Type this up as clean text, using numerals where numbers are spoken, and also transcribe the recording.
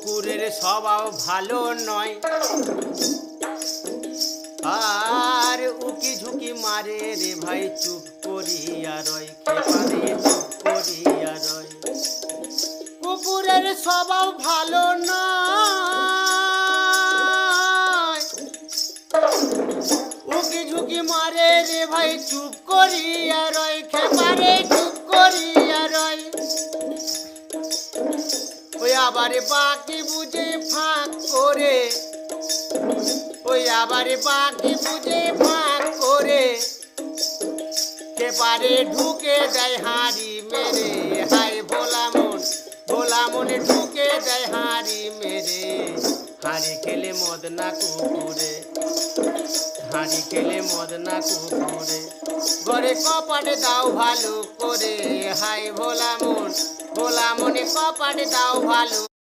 কুকুরের স্বভাব ভালো নয়, আর উকি ঝুঁকি মারে রে ভাই চুপ করিয়া রয়, খেপারে চুপ করিয়া রয়। কুকুরের স্বভাব ভালো নয়, উকি ঝুঁকি মারে রে ভাই চুপ করিয়া রয়, খেপারে চুপ করিয়া রয়। ওই আবারে বাকি বুঝে ফাঁক করে, ওই আবারে বাকি বুঝে ফাঁক করে, খেপারে ঢুকে দেয় হাঁড়ি মেরে। হায় ভোলা মন, ভোলা মনে ঢুকে দেয় হাঁড়ি মেরে। হাঁড়ি খেলে মদ না কুকুরে, হাঁড়ি খেলে মদ না কুকুরে, ঘরে কপাটে দাও ভালো করে। হায় ভোলা মন, ভোলা মনে কপাটে দাও ভালো।